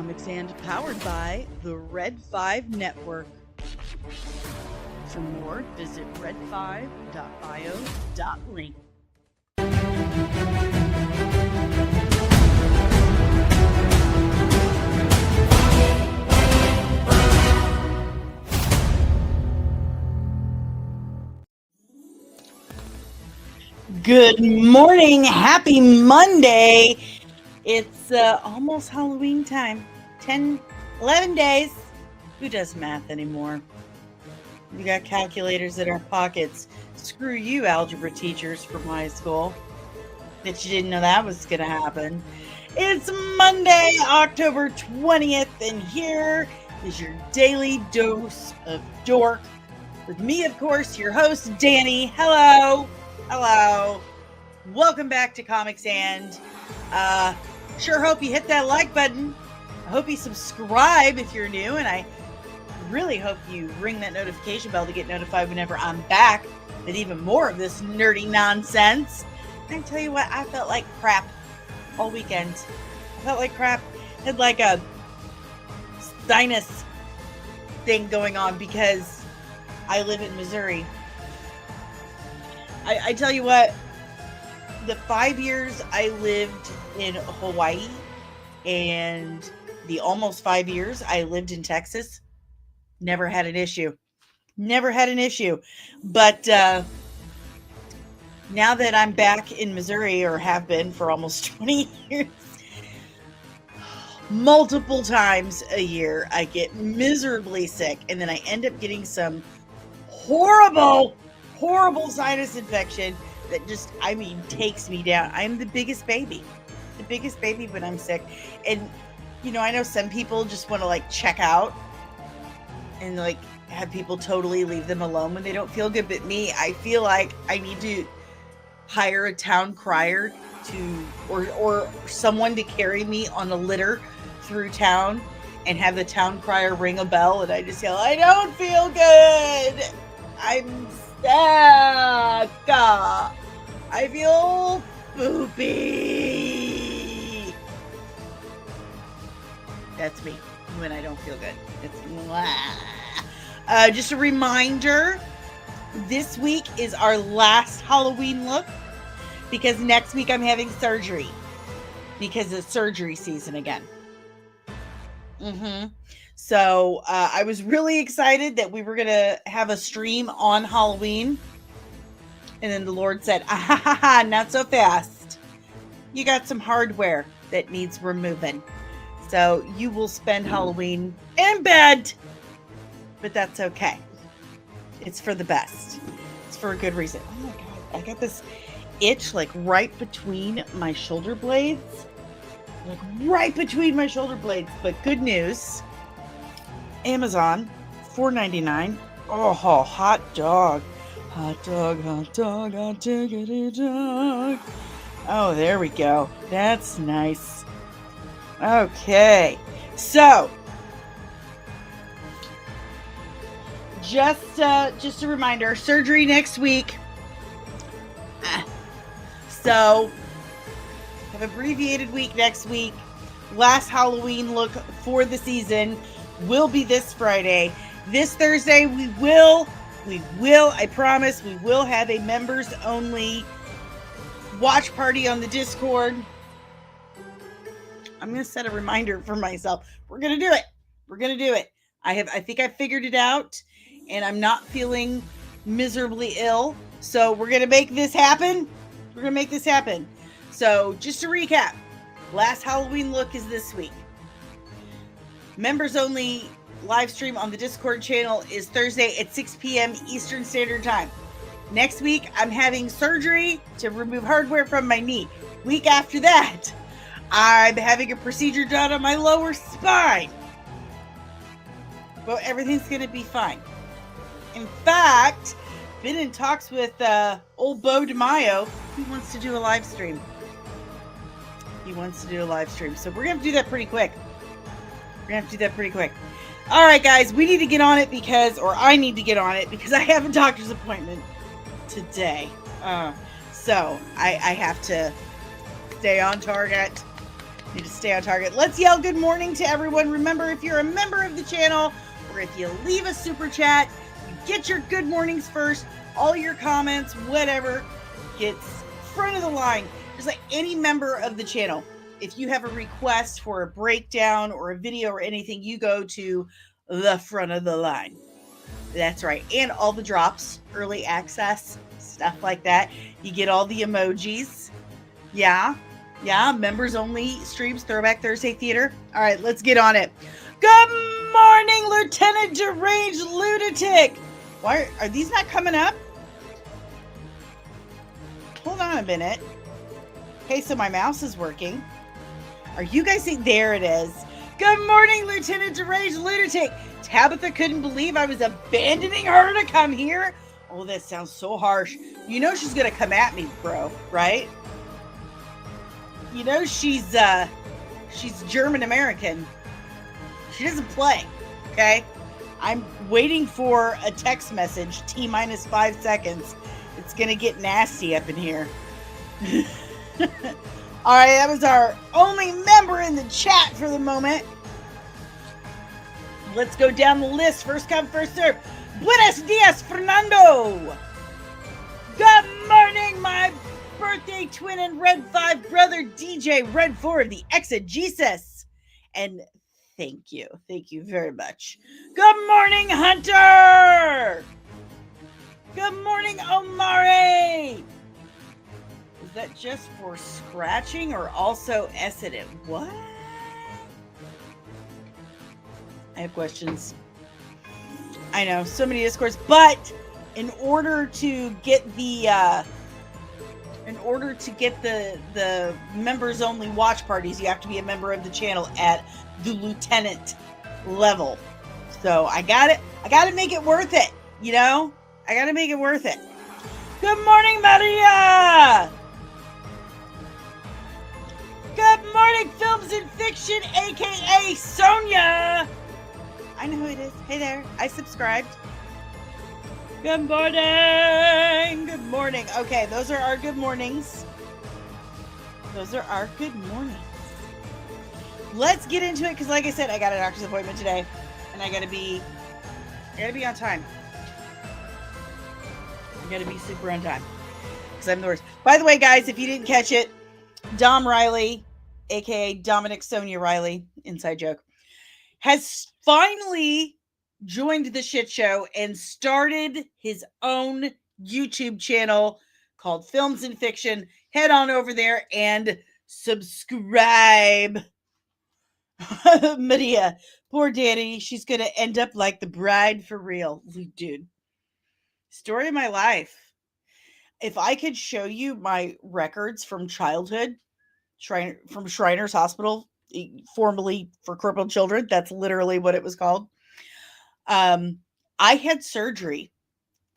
Comics and powered by the Red 5 Network. For more, visit red5.bio.link. Good morning. Happy Monday. It's almost Halloween time. 11 days. Who does math anymore? We got calculators in our pockets. Screw you, algebra teachers from high school. Bet you didn't know that was going to happen. It's Monday, October 20th, and here is your daily dose of dork. With me, of course, your host, Danny. Hello. Hello. Welcome back to Comics and. Sure hope you hit that like button. I hope you subscribe if you're new, and I really hope you ring that notification bell to get notified whenever I'm back with even more of this nerdy nonsense. And I tell you what, I felt like crap all weekend. I felt like crap. I had like a sinus thing going on because I live in Missouri. I tell you what, the 5 years I lived in Hawaii and the almost 5 years I lived in Texas, never had an issue. Never had an issue. But now that I'm back in Missouri, or have been for almost 20 years, multiple times a year I get miserably sick, and then I end up getting some horrible sinus infection that just, takes me down. I'm the biggest baby when I'm sick. And, I know some people just want to check out and have people totally leave them alone when they don't feel good. But me, I feel like I need to hire a town crier or someone to carry me on a litter through town and have the town crier ring a bell. And I just yell, I don't feel good. I'm stuck. I feel poopy. That's me when I don't feel good. It's just a reminder, this week is our last Halloween look because next week I'm having surgery because it's surgery season again. So I was really excited that we were going to have a stream on Halloween. And then the Lord said, not so fast. You got some hardware that needs removing. So you will spend Halloween in bed. But that's okay. It's for the best. It's for a good reason. Oh my God. I got this itch right between my shoulder blades. Right between my shoulder blades. But good news. Amazon, $4.99. Oh, hot dog. Hot dog, hot diggity dog. Oh, there we go. That's nice. Okay. So, just a reminder, surgery next week. So, have abbreviated week next week. Last Halloween look for the season will be this Friday. This Thursday, we will, I promise, we will have a members only watch party on the Discord. I'm going to set a reminder for myself. We're going to do it. I think I figured it out, and I'm not feeling miserably ill. So we're going to make this happen. So just to recap, last Halloween look is this week. Members only live stream on the Discord channel is Thursday at 6 p.m. Eastern Standard Time. Next week, I'm having surgery to remove hardware from my knee. Week after that, I'm having a procedure done on my lower spine. But everything's going to be fine. In fact, been in talks with old Bo DeMaio. He wants to do a live stream. So we're going to have to do that pretty quick. All right, guys, we need to get on it I need to get on it because I have a doctor's appointment today. So I have to stay on target. Need to stay on target. Let's yell good morning to everyone. Remember, if you're a member of the channel or if you leave a super chat, you get your good mornings first. All your comments, whatever, gets front of the line. Just like any member of the channel. If you have a request for a breakdown or a video or anything, you go to the front of the line. That's right. And all the drops, early access, stuff like that. You get all the emojis. Yeah. Members only streams, Throwback Thursday Theater. All right, let's get on it. Good morning, Lieutenant Deranged Lunatic. Why are these not coming up? Hold on a minute. Okay, so my mouse is working. Are you guys seeing? There it is. Good morning, Lieutenant Deranged Lunatic. Tabitha couldn't believe I was abandoning her to come here. Oh, that sounds so harsh. You know she's gonna come at me, bro, right? You know she's German American. She doesn't play, okay? I'm waiting for a text message, T-minus 5 seconds. It's gonna get nasty up in here. All right, that was our only member in the chat for the moment. Let's go down the list. First come, first serve. Buenos dias, Fernando. Good morning, my birthday twin and Red 5 brother, DJ Red 4, the exegesis. And thank you very much. Good morning, Hunter. Good morning, Omari. Is that just for scratching or also sedative? What? I have questions. I know, so many discords, but in order to get the members only watch parties, you have to be a member of the channel at the lieutenant level. So I gotta make it worth it, you know? I gotta make it worth it. Good morning, Maria! Good morning, Films and Fiction, aka Sonia! I know who it is. Hey there, I subscribed. Good morning! Good morning. Okay, those are our good mornings. Those are our good mornings. Let's get into it, because like I said, I got a doctor's appointment today, and I gotta be on time. I gotta be super on time, because I'm the worst. By the way, guys, if you didn't catch it, Dom Riley, aka Dominic Sonia Riley, inside joke, has finally joined the shit show and started his own YouTube channel called Films and Fiction. Head on over there and subscribe. Maria, poor Dani, she's gonna end up like the bride for real. Dude, story of my life. If I could show you my records from childhood, from Shriners Hospital, formerly for crippled children, that's literally what it was called. I had surgery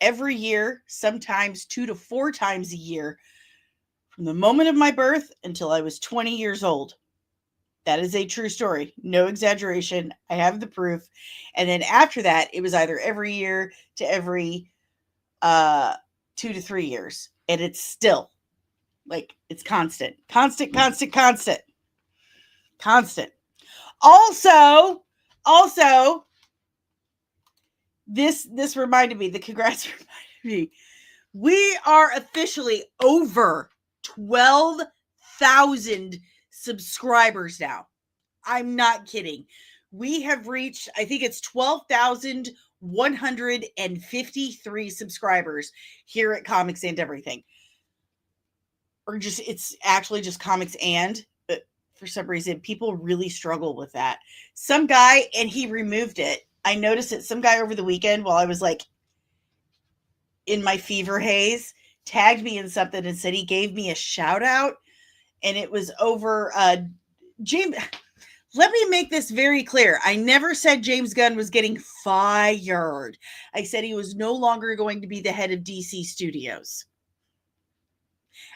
every year, sometimes 2 to 4 times a year, from the moment of my birth until I was 20 years old. That is a true story. No exaggeration. I have the proof. And then after that, it was either every year to every 2 to 3 years. And it's still like, it's constant. Constant. Also, this reminded me, the congrats reminded me, we are officially over 12,000 subscribers now. I'm not kidding. We have reached, I think it's 12,153 subscribers here at Comics and Everything. Or just, it's actually just Comics and, but for some reason, people really struggle with that. Some guy, and he removed it. I noticed it. Some guy over the weekend, while I was like in my fever haze, tagged me in something and said he gave me a shout out. And it was over James. Let me make this very clear. I never said James Gunn was getting fired. I said he was no longer going to be the head of DC Studios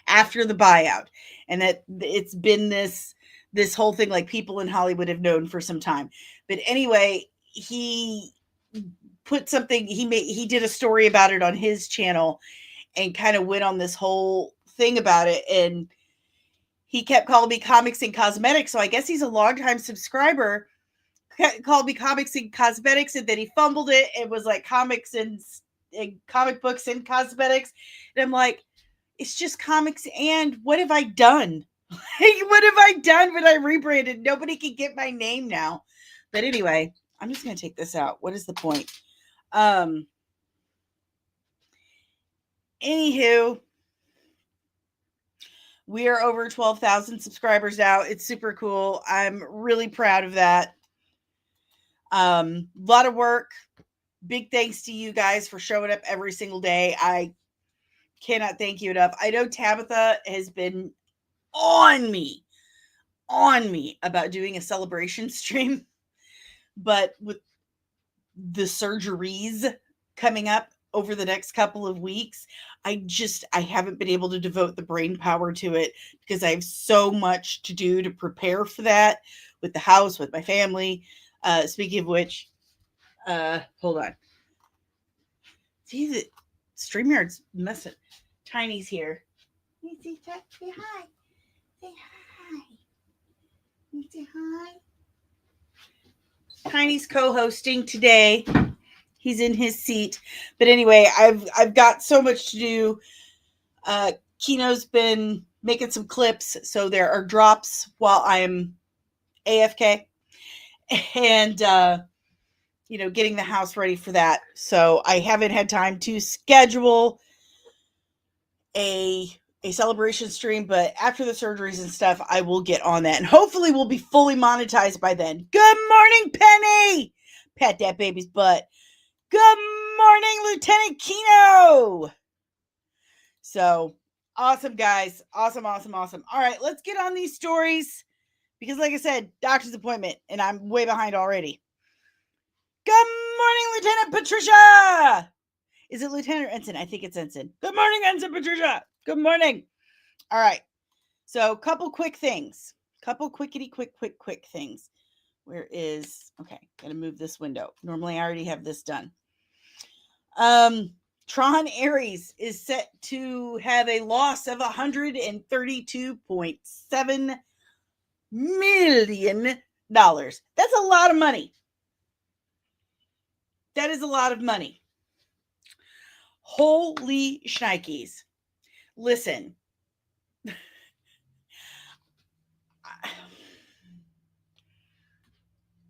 after the buyout. And that it's been this whole thing, like people in Hollywood have known for some time. But anyway, he put something, he did a story about it on his channel and kind of went on this whole thing about it. And he kept calling me Comics and Cosmetics. So I guess he's a longtime subscriber. Called me Comics and Cosmetics, and then he fumbled it. It was like comics and comic books and cosmetics. And I'm like, it's just comics. And what have I done? What have I done when I rebranded? Nobody can get my name now. But anyway, I'm just going to take this out. What is the point? Anywho, we are over 12,000 subscribers now. It's super cool. I'm really proud of that. A lot of work. Big thanks to you guys for showing up every single day. I cannot thank you enough. I know Tabitha has been on me about doing a celebration stream, but with the surgeries coming up over the next couple of weeks, I haven't been able to devote the brain power to it because I have so much to do to prepare for that with the house, with my family. Speaking of which, hold on. See, the StreamYard's messing. Tiny's here. Say hi. Say hi. Say hi. Tiny's co-hosting today. He's in his seat. But anyway, I've got so much to do. Kino's been making some clips, so there are drops while I'm AFK. And getting the house ready for that. So I haven't had time to schedule a celebration stream, but after the surgeries and stuff, I will get on that. And hopefully we'll be fully monetized by then. Good morning, Penny! Pat that baby's butt. Good morning, Lieutenant Kino! So, awesome, guys. Awesome. All right, let's get on these stories. Because like I said, doctor's appointment, and I'm way behind already. Good morning, Lieutenant Patricia! Is it Lieutenant or Ensign? I think it's Ensign. Good morning, Ensign Patricia! Good morning! All right. So, couple quick things. Couple quick things. Where is... Okay, gotta move this window. Normally, I already have this done. Tron Ares is set to have a loss of $132.7 million. That's a lot of money. That is a lot of money. Holy shnikes. Listen.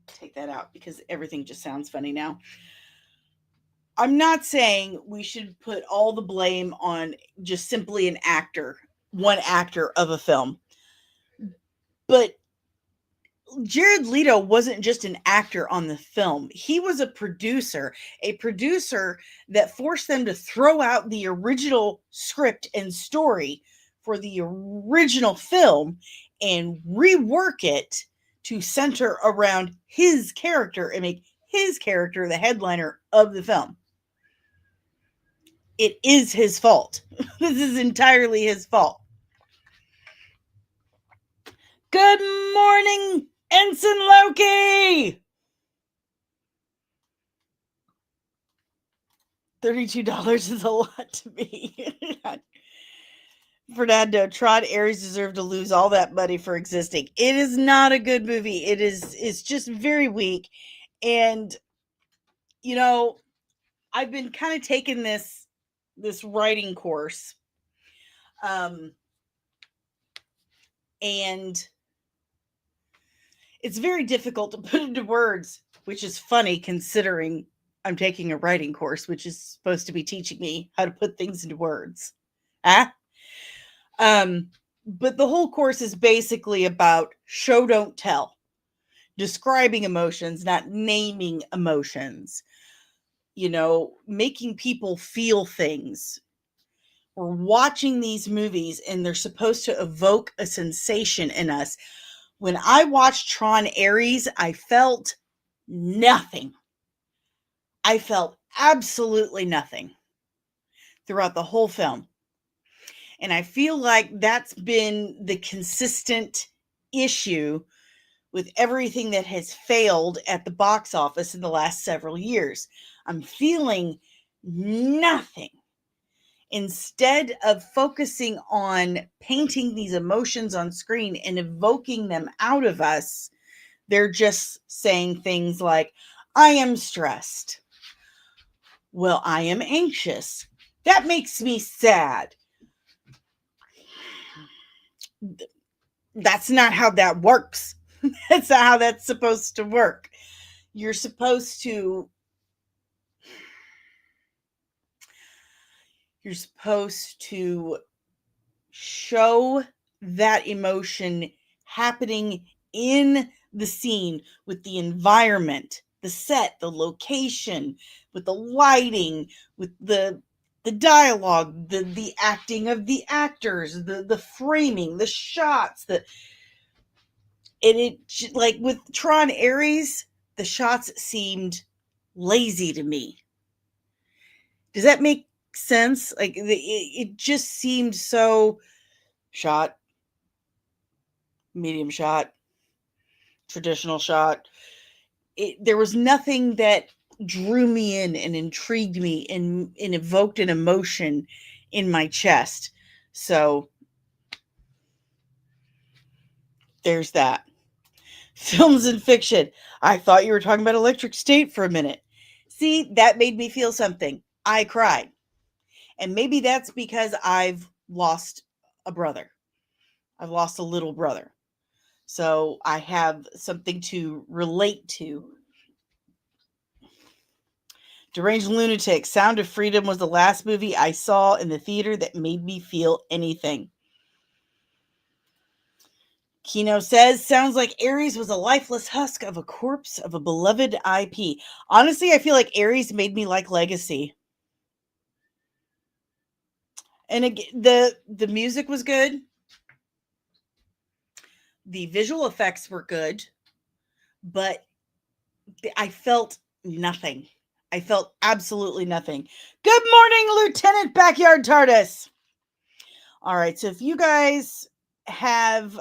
Take that out because everything just sounds funny now. I'm not saying we should put all the blame on just simply one actor of a film. But Jared Leto wasn't just an actor on the film. He was a producer that forced them to throw out the original script and story for the original film and rework it to center around his character and make his character the headliner of the film. It is his fault. This is entirely his fault. Good morning, Ensign Loki! $32 is a lot to me. Fernando, Tron Ares deserved to lose all that money for existing. It is not a good movie. It's just very weak. And, I've been kind of taking this writing course. And it's very difficult to put into words, which is funny considering I'm taking a writing course, which is supposed to be teaching me how to put things into words. But the whole course is basically about show, don't tell, describing emotions, not naming emotions, making people feel things. We're watching these movies and they're supposed to evoke a sensation in us. When I watched Tron Ares, I felt nothing. I felt absolutely nothing throughout the whole film. And I feel like that's been the consistent issue with everything that has failed at the box office in the last several years. I'm feeling nothing. instead of focusing on painting these emotions on screen and evoking them out of us, they're just saying things like, I am stressed. Well, I am anxious. That makes me sad. That's not how that works. That's not how that's supposed to work. You're supposed to show that emotion happening in the scene with the environment, the set, the location, with the lighting, with the dialogue, the acting of the actors, the framing, the shots, it like with Tron Ares, the shots seemed lazy to me. Does that make sense? Like it just seemed so shot, medium shot, traditional shot. There was nothing that drew me in and intrigued me and evoked an emotion in my chest. So there's that. Films and fiction. I thought you were talking about Electric State for a minute. See, that made me feel something. I cried. And maybe that's because I've lost a brother. I've lost a little brother. So I have something to relate to. Deranged Lunatic. Sound of Freedom was the last movie I saw in the theater that made me feel anything. Kino says, sounds like Ares was a lifeless husk of a corpse of a beloved IP. Honestly, I feel like Ares made me like Legacy. And again, the music was good. The visual effects were good. But I felt nothing. I felt absolutely nothing. Good morning, Lieutenant Backyard TARDIS. All right, so if you guys have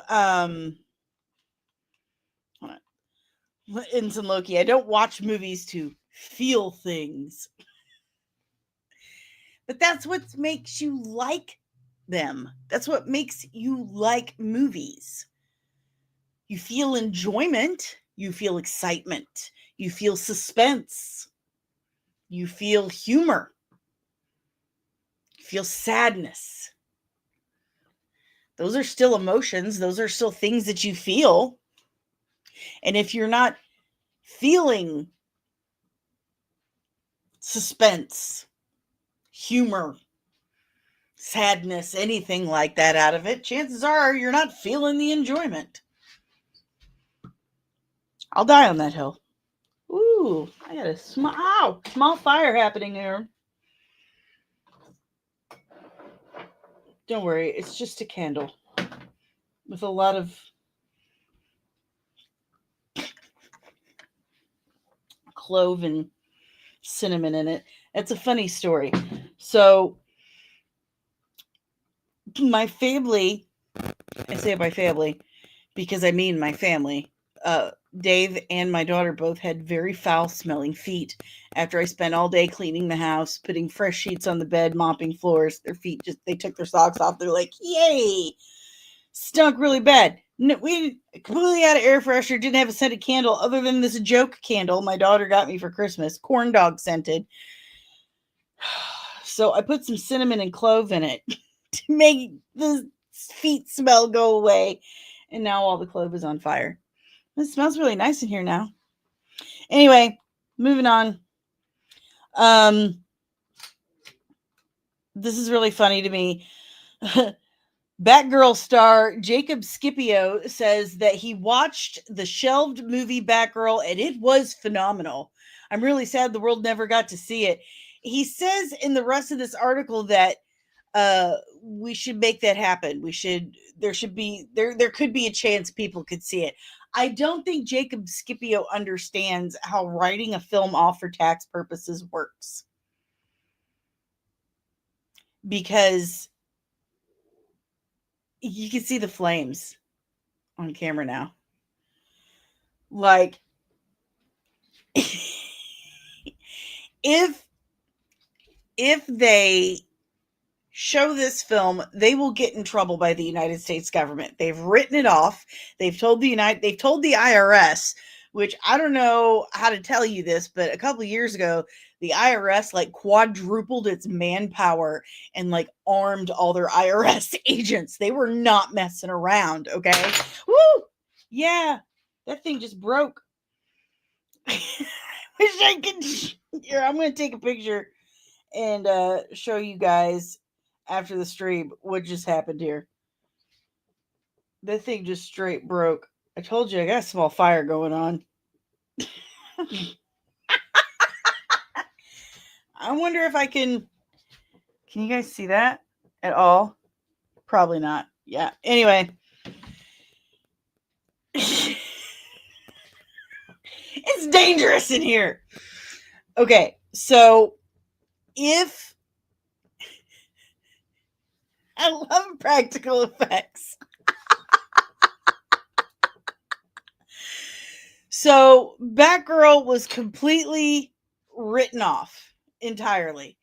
Ensign Loki, I don't watch movies to feel things. But that's what makes you like them. That's what makes you like movies. You feel enjoyment, you feel excitement, you feel suspense, you feel humor, you feel sadness. Those are still emotions. Those are still things that you feel. And if you're not feeling suspense, humor, sadness, anything like that out of it, chances are you're not feeling the enjoyment. I'll die on that hill. Ooh, I got a small fire happening here. Don't worry, it's just a candle with a lot of clove and cinnamon in it. It's a funny story. So my family, I say my family because I mean my family, Dave and my daughter both had very foul smelling feet after I spent all day cleaning the house, putting fresh sheets on the bed, mopping floors. Their feet they took their socks off. They're like, yay, stunk really bad. No, we completely had an air freshener, didn't have a scented candle other than this joke candle my daughter got me for Christmas, corn dog scented. So I put some cinnamon and clove in it to make the feet smell go away. And now all the clove is on fire. It smells really nice in here now. Anyway, moving on. This is really funny to me. Batgirl star Jacob Scipio says that he watched the shelved movie Batgirl and it was phenomenal. I'm really sad the world never got to see it. He says in the rest of this article that we should make that happen. There could be a chance people could see it. I don't think Jacob Scipio understands how writing a film off for tax purposes works. Because you can see the flames on camera now. Like, if they show this film, they will get in trouble by the United States government. They've written it off. They've told the IRS, which I don't know how to tell you this, but a couple of years ago, the IRS like quadrupled its manpower and like armed all their IRS agents. They were not messing around, okay? Woo! Yeah, that thing just broke. Wish I could. Here, I'm going to take a picture and show you guys after the stream what just happened here. That thing just straight broke. I told you I got a small fire going on. I wonder if I can you guys see that at all? Probably not. Yeah. Anyway. It's dangerous in here. Okay. So if I love practical effects. So Batgirl was completely written off entirely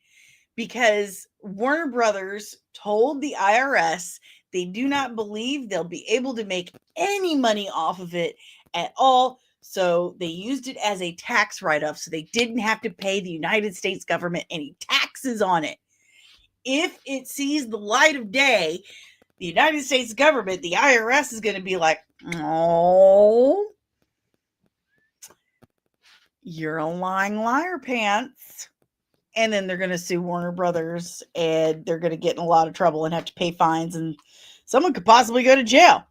because Warner Brothers told the IRS they do not believe they'll be able to make any money off of it at all. So they used it as a tax write-off so they didn't have to pay the United States government any taxes on it. If it sees the light of day, the United States government, the IRS, is going to be like, oh, you're a lying liar pants. And then they're going to sue Warner Brothers and they're going to get in a lot of trouble and have to pay fines and someone could possibly go to jail.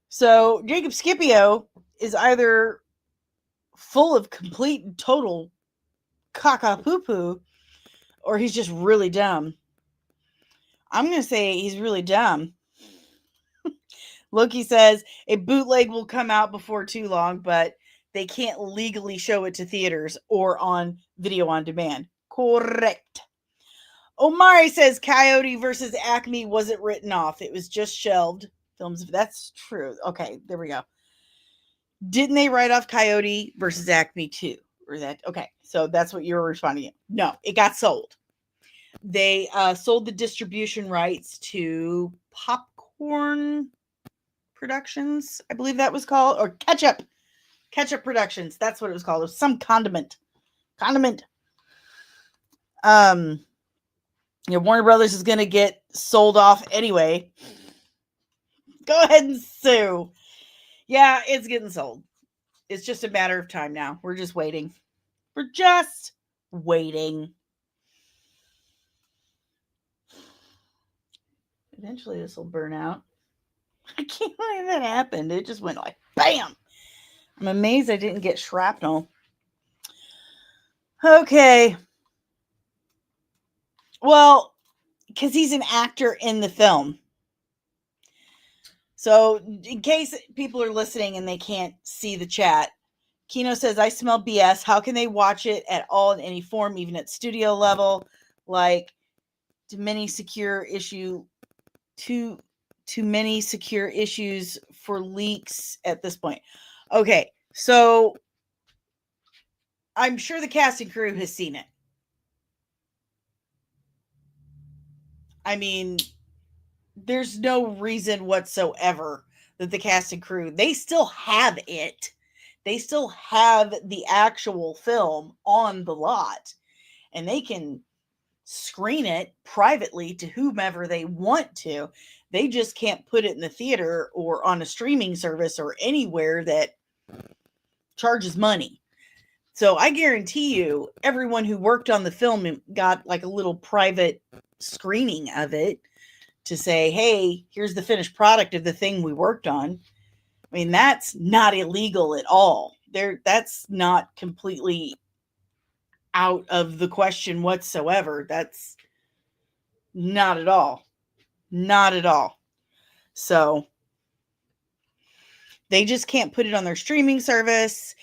So Jacob Scipio is either full of complete and total caca poo poo or he's just really dumb. I'm going to say he's really dumb. Loki says a bootleg will come out before too long, but they can't legally show it to theaters or on video on demand. Correct. Omari says Coyote versus Acme wasn't written off. It was just shelved. Films. That's true. Okay, there we go. Didn't they write off Coyote versus Acme too? Or that? Okay, so that's what you were responding to. No, it got sold. They sold the distribution rights to Popcorn Productions, I believe that was called, or Ketchup Productions. That's what it was called. It was some condiment. Warner Brothers is going to get sold off anyway. Go ahead and sue. Yeah, it's getting sold. It's just a matter of time now. We're just waiting. Eventually this will burn out. I can't believe that happened. It just went like bam. I'm amazed I didn't get shrapnel. Okay. Well, because he's an actor in the film. So in case people are listening and they can't see the chat, Kino says, I smell BS. How can they watch it at all in any form, even at studio level? Like, too many secure issues for leaks at this point. Okay, so I'm sure the casting crew has seen it. I mean, there's no reason whatsoever that the casting crew, they still have it. They still have the actual film on the lot and they can screen it privately to whomever they want to. They just can't put it in the theater or on a streaming service or anywhere that charges money. So I guarantee you, everyone who worked on the film got like a little private screening of it to say, hey, here's the finished product of the thing we worked on. I mean, that's not illegal at all. That's not completely out of the question whatsoever. That's not at all. Not at all. So they just can't put it on their streaming service.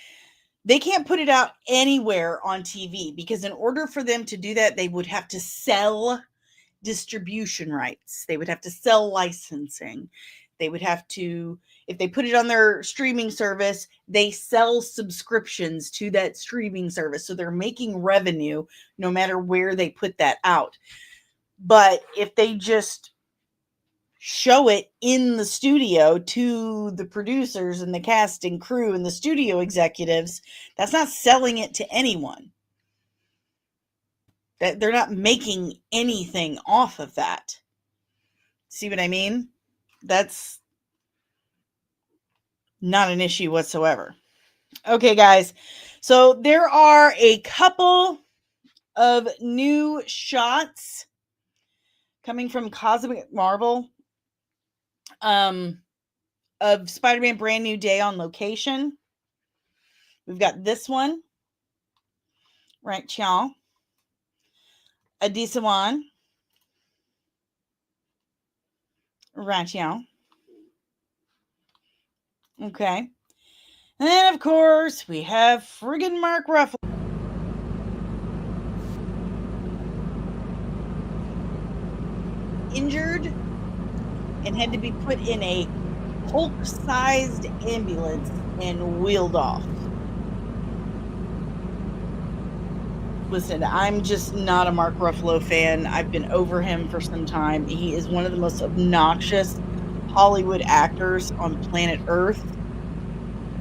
They can't put it out anywhere on TV because in order for them to do that, they would have to sell distribution rights. They would have to sell licensing. They would have to, if they put it on their streaming service, they sell subscriptions to that streaming service. So they're making revenue no matter where they put that out. But if they just show it in the studio to the producers and the cast and crew and the studio executives, that's not selling it to anyone. That they're not making anything off of that. See what I mean? That's not an issue whatsoever. Okay, guys. So there are a couple of new shots coming from Cosmic Marvel of Spider-Man Brand New Day on location. We've got this one, right, y'all? A decent one, right, y'all? Okay. And then, of course, we have friggin' Mark Ruffalo. Injured and had to be put in a Hulk-sized ambulance and wheeled off. Listen, I'm just not a Mark Ruffalo fan. I've been over him for some time. He is one of the most obnoxious Hollywood actors on planet Earth.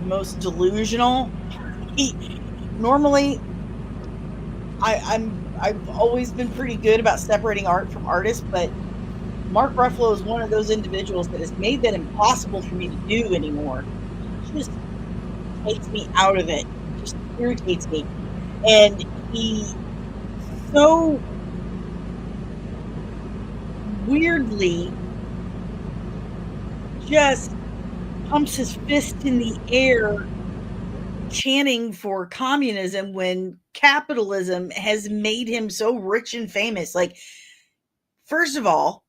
Most delusional. Normally, I've always been pretty good about separating art from artists, but Mark Ruffalo is one of those individuals that has made that impossible for me to do anymore. It just takes me out of it. It just irritates me. And he so weirdly just pumps his fist in the air chanting for communism when capitalism has made him so rich and famous. Like, first of all,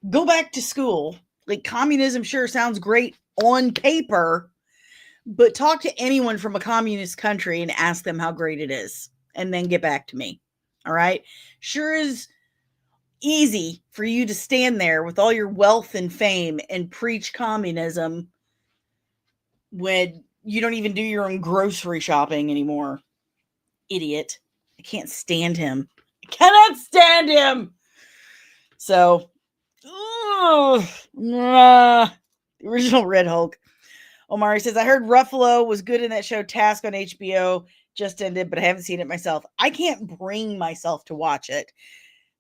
go back to school. Like, communism sure sounds great on paper, but talk to anyone from a communist country and ask them how great it is, and then get back to me. All right. Sure is easy for you to stand there with all your wealth and fame and preach communism when you don't even do your own grocery shopping anymore. Idiot. I can't stand him. I cannot stand him. So, the original Red Hulk. Omari says, I heard Ruffalo was good in that show Task on HBO. Just ended, but I haven't seen it myself. I can't bring myself to watch it.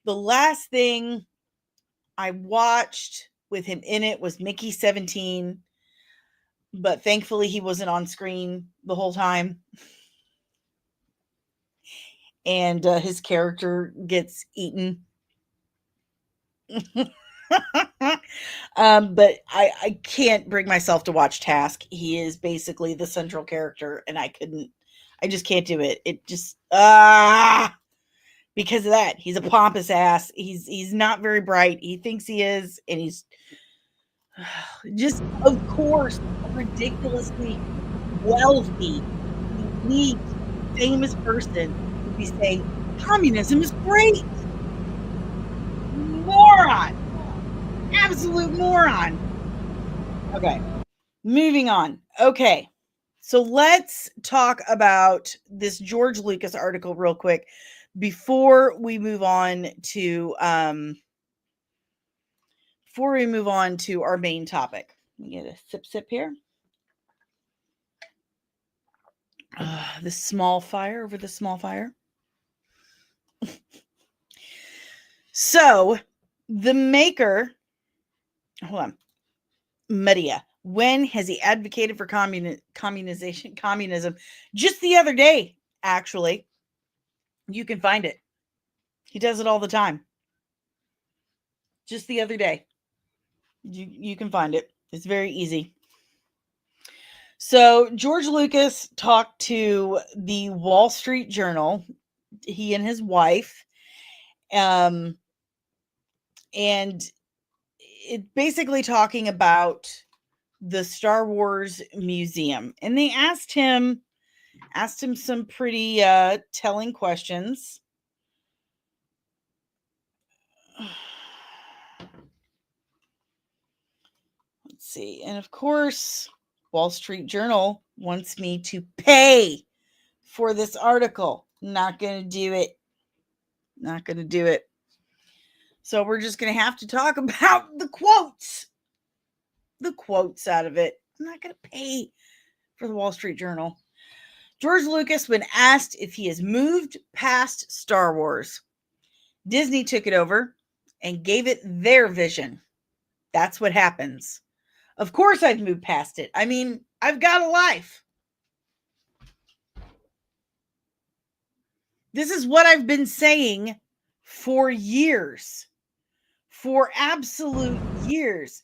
The last thing I watched with him in it was Mickey 17, but thankfully he wasn't on screen the whole time. And his character gets eaten. But I can't bring myself to watch Task. He is basically the central character, and I just can't do it. It just because of that. He's a pompous ass. He's not very bright. He thinks he is, and he's just, of course, a ridiculously wealthy, elite, famous person would be saying communism is great. Moron. Absolute moron. Okay. Moving on. Okay. So let's talk about this George Lucas article real quick before we move on to our main topic. Let me get a sip here. The small fire over the small fire. So the maker, hold on, Medea. When has he advocated for communism? Just the other day, actually. You can find it. He does it all the time. Just the other day. You can find it. It's very easy. So George Lucas talked to the Wall Street Journal, he and his wife, and it basically talking about the Star Wars Museum. And they asked him some pretty telling questions. Let's see. And of course, Wall Street Journal wants me to pay for this article. Not going to do it. Not going to do it. So we're just going to have to talk about the quotes. The quotes out of it. I'm not going to pay for the Wall Street Journal. George Lucas, when asked if he has moved past Star Wars, Disney took it over and gave it their vision. That's what happens. Of course I've moved past it. I mean, I've got a life. This is what I've been saying for years. For absolute years.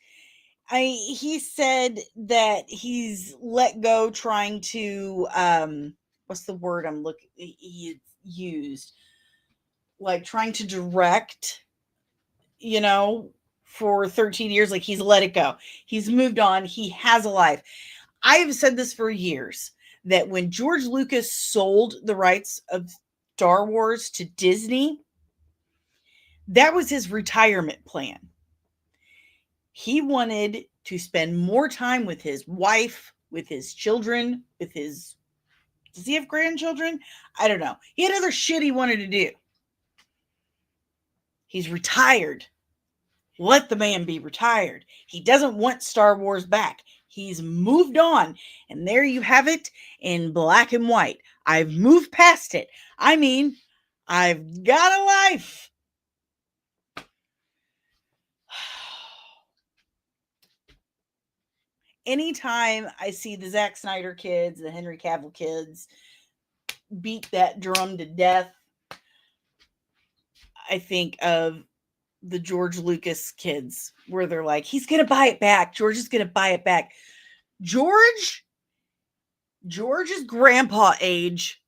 He said that he's let go trying to, what's the word he used? Like trying to direct, for 13 years, like he's let it go. He's moved on. He has a life. I have said this for years, that when George Lucas sold the rights of Star Wars to Disney, that was his retirement plan. He wanted to spend more time with his wife, with his children, does he have grandchildren? I don't know. He had other shit he wanted to do. He's retired. Let the man be retired. He doesn't want Star Wars back. He's moved on. And there you have it in black and white. I've moved past it. I mean, I've got a life. Anytime I see the Zack Snyder kids, the Henry Cavill kids beat that drum to death, I think of the George Lucas kids, where they're like, he's going to buy it back. George is going to buy it back. George is grandpa age.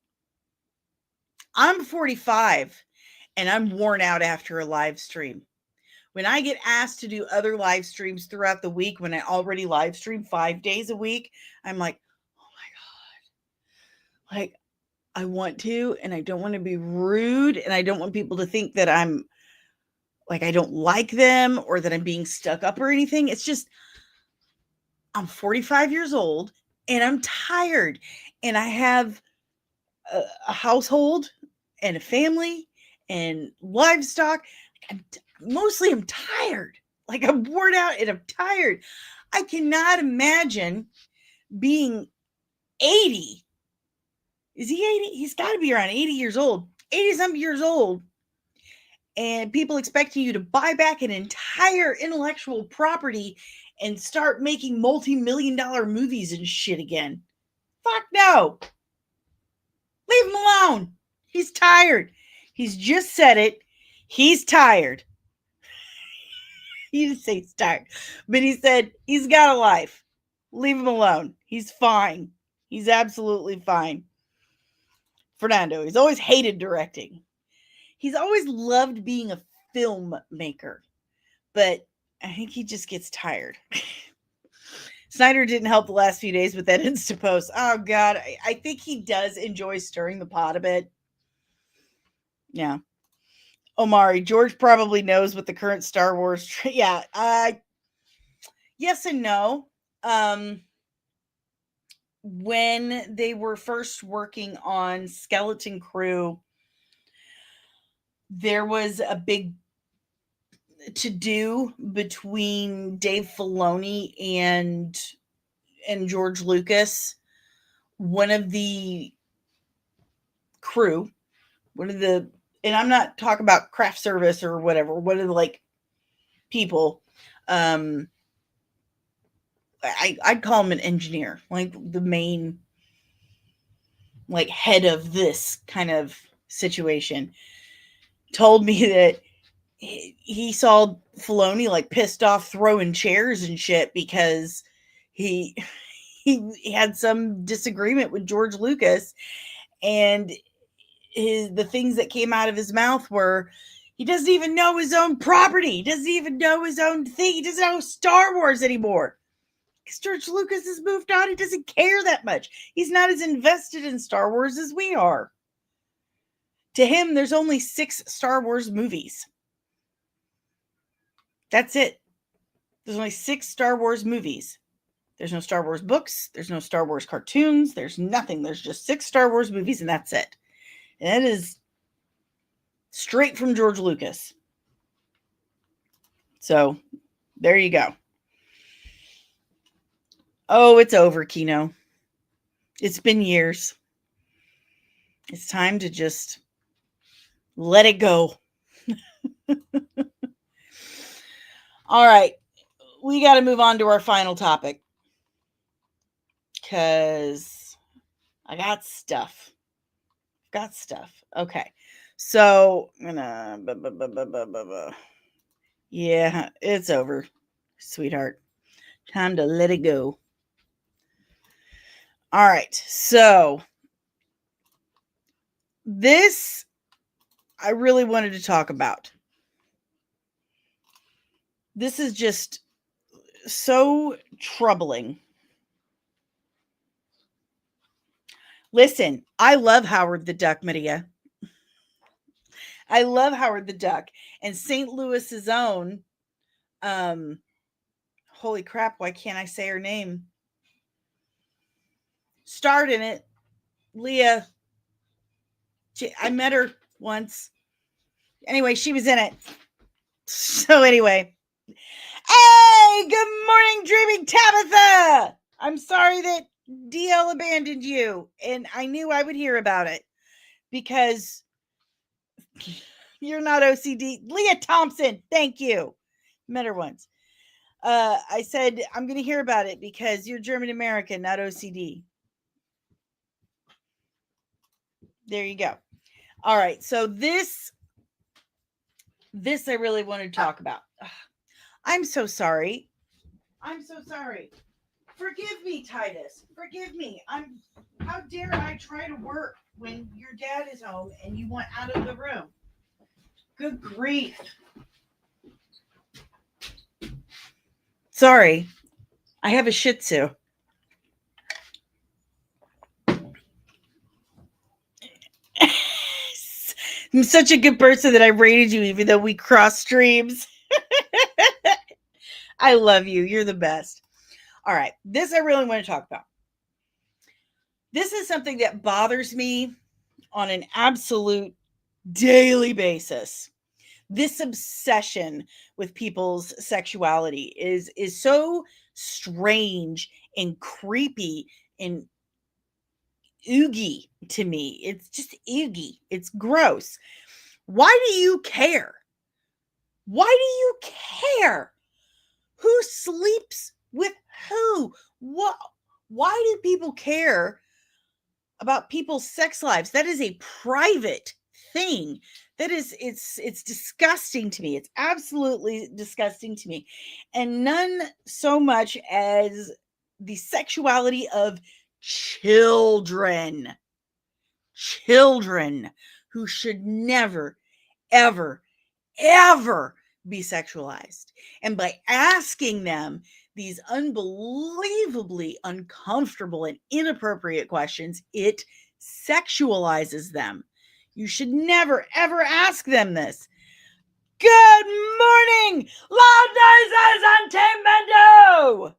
I'm 45 and I'm worn out after a live stream. When I get asked to do other live streams throughout the week, when I already live stream 5 days a week, I'm like, oh my God. Like, I want to, and I don't want to be rude, and I don't want people to think that I'm like, I don't like them or that I'm being stuck up or anything. It's just, I'm 45 years old and I'm tired, and I have a household and a family and livestock. I'm tired. Like, I'm worn out and I'm tired. I cannot imagine being 80. Is he 80? He's got to be around 80 years old. 80-something years old. And people expecting you to buy back an entire intellectual property and start making multi-million-dollar movies and shit again. Fuck no. Leave him alone. He's tired. He's just said it. He's tired. He didn't say he's tired, but he said he's got a life. Leave him alone. He's fine. He's absolutely fine. Fernando, he's always hated directing. He's always loved being a filmmaker, but I think he just gets tired. Snyder didn't help the last few days with that Insta post. Oh, God. I think he does enjoy stirring the pot a bit. Yeah. Omari, George probably knows what the current Star Wars... yes and no. When they were first working on Skeleton Crew, there was a big to-do between Dave Filoni and George Lucas. One of the crew, and I'm not talking about craft service or whatever, one of the people, I'd call him an engineer, like the main head of this kind of situation, told me that he saw Filoni pissed off throwing chairs and shit because he had some disagreement with George Lucas, and the things that came out of his mouth were, he doesn't even know his own property. He doesn't even know his own thing. He doesn't know Star Wars anymore. Because George Lucas has moved on. He doesn't care that much. He's not as invested in Star Wars as we are. To him, there's only 6 Star Wars movies. That's it. There's only 6 Star Wars movies. There's no Star Wars books. There's no Star Wars cartoons. There's nothing. There's just 6 Star Wars movies, and that's it. And that is straight from George Lucas. So there you go. Oh, it's over, Kino. It's been years. It's time to just let it go. All right. We got to move on to our final topic because I got stuff. Okay. So I'm gonna. Yeah, it's over, sweetheart. Time to let it go. All right. So this I really wanted to talk about. This is just so troubling. Listen, I love Howard the Duck, Medea. I love Howard the Duck. And St. Louis's own, holy crap, why can't I say her name? Starred in it. Leah. I met her once. Anyway, she was in it. So anyway. Hey, good morning, dreaming Tabitha. I'm sorry that DL abandoned you. And I knew I would hear about it because you're not OCD. Leah Thompson, thank you. Met her once. I said, I'm going to hear about it because you're German American, not OCD. There you go. All right. So this I really wanted to talk about. I'm so sorry. Forgive me, Titus. Forgive me. How dare I try to work when your dad is home and you want out of the room? Good grief. Sorry. I have a Shih Tzu. I'm such a good person that I rated you even though we cross streams. I love you. You're the best. All right. This I really want to talk about. This is something that bothers me on an absolute daily basis. This obsession with people's sexuality is so strange and creepy and oogie to me. It's just oogie. It's gross. Why do you care? Why do you care? Who sleeps with who? What? Why do people care about people's sex lives? That is a private thing. That is, it's disgusting to me. It's absolutely disgusting to me. And none so much as the sexuality of children who should never, ever, ever be sexualized. And by asking them these unbelievably uncomfortable and inappropriate questions, it sexualizes them. You should never, ever ask them this. Good morning, Loud Noises on Team Mendo.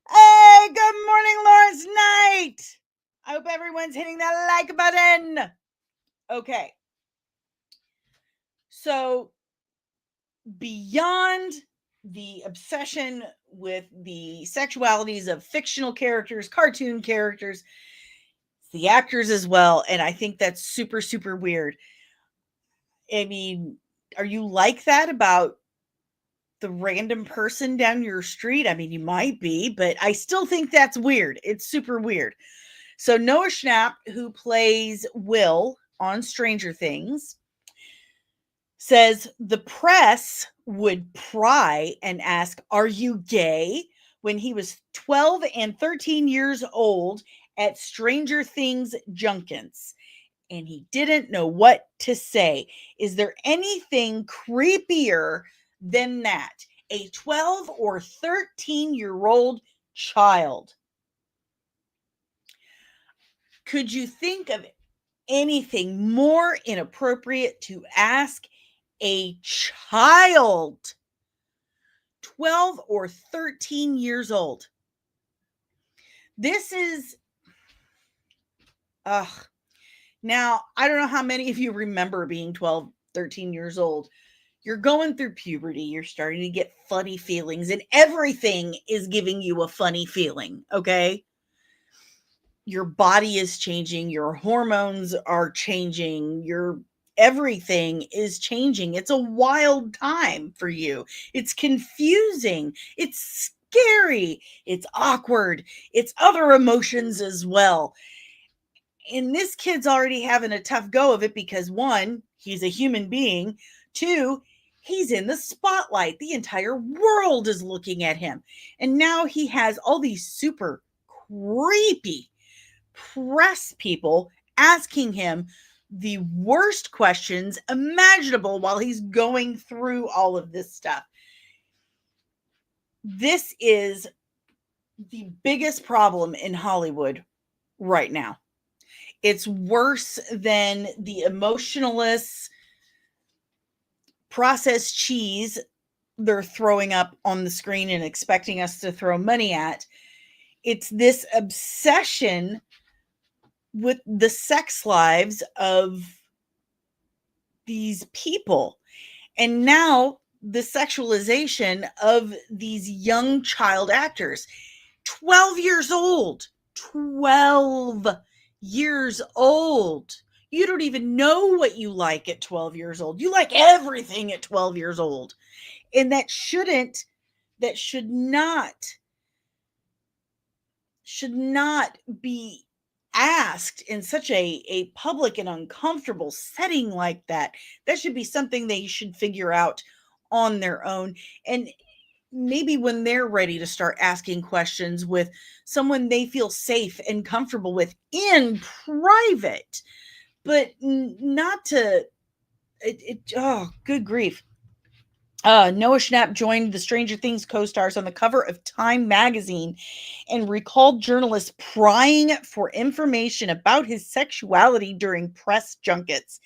Hey, good morning, Lawrence Knight. I hope everyone's hitting that like button. Okay. So, beyond the obsession with the sexualities of fictional characters, cartoon characters, the actors as well, and I think that's super, super weird. I mean, are you like that about the random person down your street? I mean, you might be, but I still think that's weird. It's super weird. So Noah Schnapp, who plays Will on Stranger Things, says the press would pry and ask, "Are you gay?" when he was 12 and 13 years old at Stranger Things Junkins. And he didn't know what to say. Is there anything creepier than that? A 12 or 13-year-old child. Could you think of anything more inappropriate to ask a child? 12 or 13 years old. This is Now, I don't know how many of you remember being 12, 13 years old. You're going through puberty. You're starting to get funny feelings, and everything is giving you a funny feeling, okay? Your body is changing, your hormones are changing, your everything is changing. It's a wild time for you. It's confusing. It's scary. It's awkward. It's other emotions as well. And this kid's already having a tough go of it because one, he's a human being. Two, he's in the spotlight. The entire world is looking at him. And now he has all these super creepy press people asking him the worst questions imaginable while he's going through all of this stuff. This is the biggest problem in Hollywood right now. It's worse than the emotionless processed cheese they're throwing up on the screen and expecting us to throw money at. It's this obsession with the sex lives of these people. And now the sexualization of these young child actors. 12 years old. 12 years old. You don't even know what you like at 12 years old. You like everything at 12 years old. And that should not be asked in such a public and uncomfortable setting like that. That should be something they should figure out on their own. And maybe when they're ready to start asking questions with someone they feel safe and comfortable with in private, but not to oh, good grief. Noah Schnapp joined the Stranger Things co-stars on the cover of Time magazine and recalled journalists prying for information about his sexuality during press junkets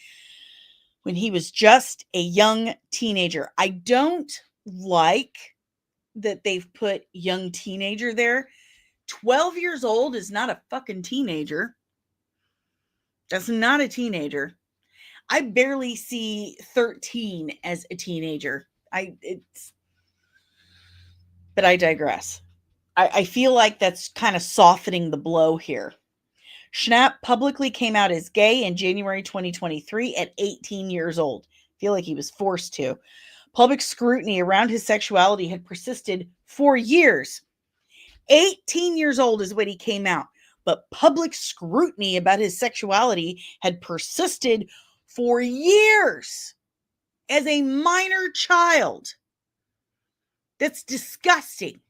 when he was just a young teenager. I don't like that they've put young teenager there. 12 years old is not a fucking teenager. That's not a teenager. I barely see 13 as a teenager. But I digress. I feel like that's kind of softening the blow here. Schnapp publicly came out as gay in January 2023 at 18 years old. I feel like he was forced to. Public scrutiny around his sexuality had persisted for years. 18 years old is when he came out, but public scrutiny about his sexuality had persisted for years as a minor child. That's disgusting.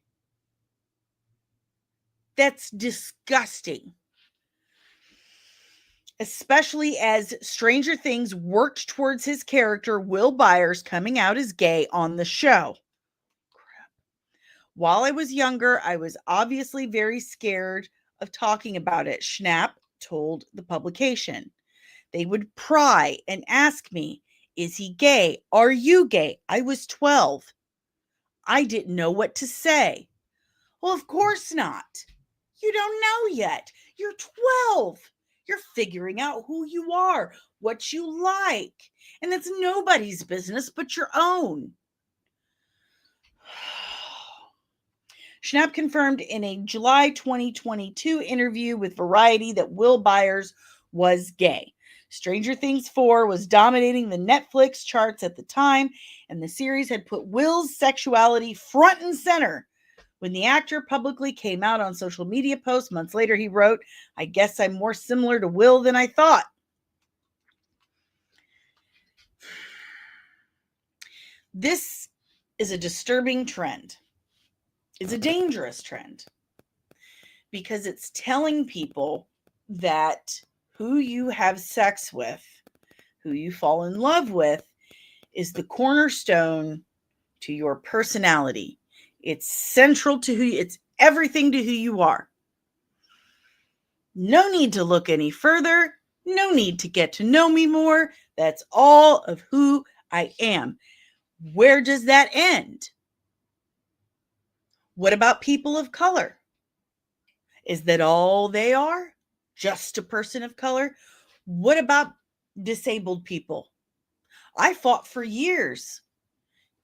That's disgusting. Especially as Stranger Things worked towards his character, Will Byers, coming out as gay on the show. Crap. While I was younger, I was obviously very scared of talking about it, Schnapp told the publication. They would pry and ask me, is he gay? Are you gay? I was 12. I didn't know what to say. Well, of course not. You don't know yet. You're 12. You're figuring out who you are, what you like. And that's nobody's business but your own. Schnapp confirmed in a July 2022 interview with Variety that Will Byers was gay. Stranger Things 4 was dominating the Netflix charts at the time, and the series had put Will's sexuality front and center. When the actor publicly came out on social media posts months later, he wrote, I guess I'm more similar to Will than I thought. This is a disturbing trend. It's a dangerous trend because it's telling people that who you have sex with, who you fall in love with, is the cornerstone to your personality. It's central to it's everything to who you are. No need to look any further. No need to get to know me more. That's all of who I am. Where does that end? What about people of color? Is that all they are? Just a person of color? What about disabled people? I fought for years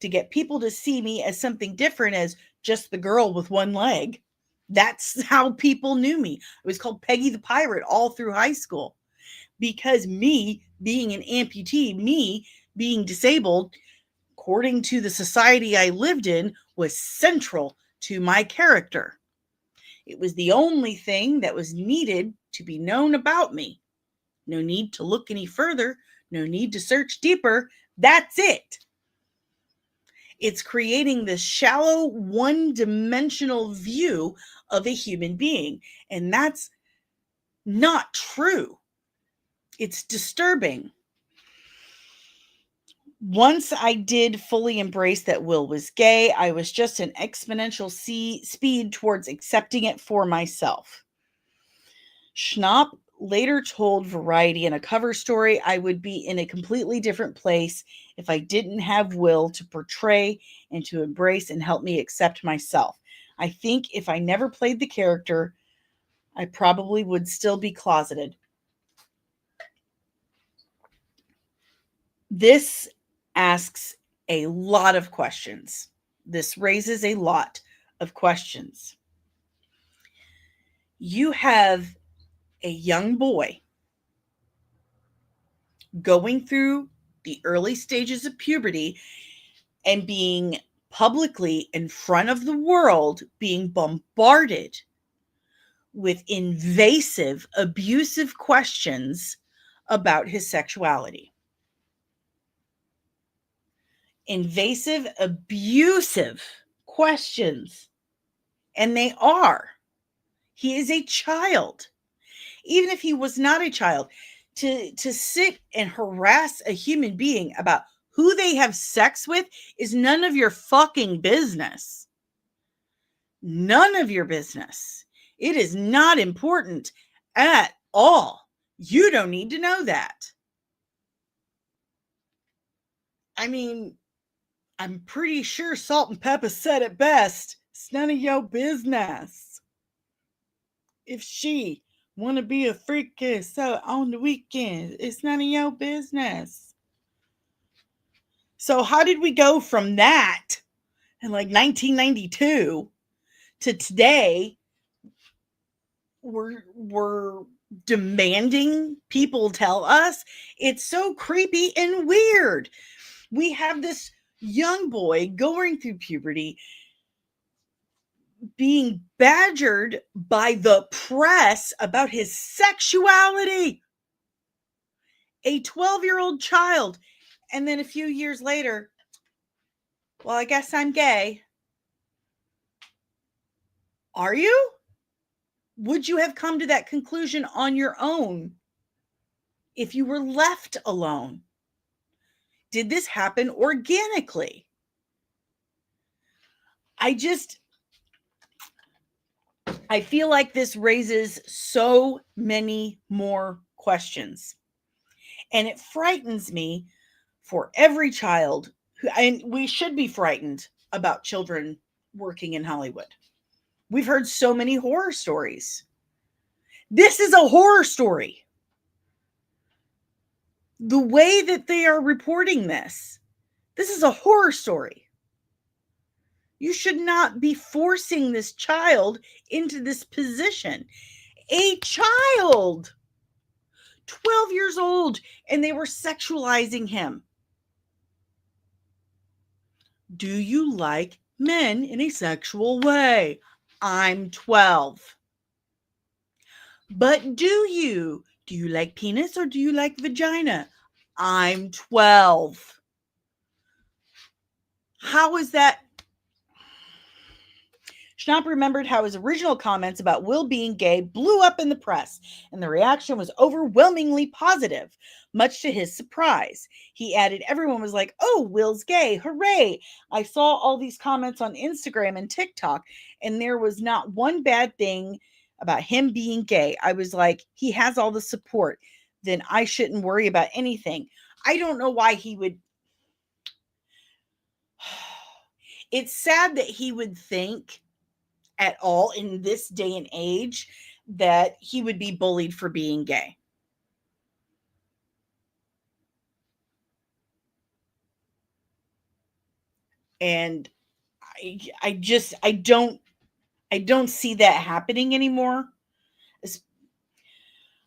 to get people to see me as something different, as just the girl with one leg. That's how people knew me. I was called Peggy the Pirate all through high school because me being an amputee, me being disabled, according to the society I lived in, was central to my character. It was the only thing that was needed to be known about me. No need to look any further, no need to search deeper. That's it. It's creating this shallow, one-dimensional view of a human being, and that's not true. It's disturbing. Once I did fully embrace that Will was gay, I was just an exponential speed towards accepting it for myself. Schnapp later told Variety in a cover story, I would be in a completely different place if I didn't have Will to portray and to embrace and help me accept myself. I think if I never played the character, I probably would still be closeted. This asks a lot of questions. This raises a lot of questions. You have a young boy going through the early stages of puberty and being publicly in front of the world, being bombarded with invasive, abusive questions about his sexuality. Invasive, abusive questions. And they are. He is a child. Even if he was not a child, to sit and harass a human being about who they have sex with is none of your fucking business. None of your business. It is not important at all. You don't need to know that. I mean, I'm pretty sure Salt and Pepper said it best. It's none of your business. If she want to be a freaky so on the weekend, it's none of your business. So how did we go from that in like 1992 to today? We're demanding people tell us. It's so creepy and weird. We have this young boy going through puberty being badgered by the press about his sexuality. A 12-year-old child. And then a few years later, well, I guess I'm gay. Are you? Would you have come to that conclusion on your own if you were left alone? Did this happen organically? I feel like this raises so many more questions. And it frightens me for every child and we should be frightened about children working in Hollywood. We've heard so many horror stories. This is a horror story. The way that they are reporting this is a horror story. You should not be forcing this child into this position. A child, 12 years old, and they were sexualizing him. Do you like men in a sexual way? I'm 12. But do you? Do you like penis or do you like vagina? I'm 12. How is that? Schnapp remembered how his original comments about Will being gay blew up in the press, and the reaction was overwhelmingly positive, much to his surprise. He added, everyone was like, oh, Will's gay, hooray. I saw all these comments on Instagram and TikTok, and there was not one bad thing about him being gay. I was like, he has all the support, then I shouldn't worry about anything. I don't know why he would. It's sad that he would think at all in this day and age that he would be bullied for being gay. And I don't see that happening anymore.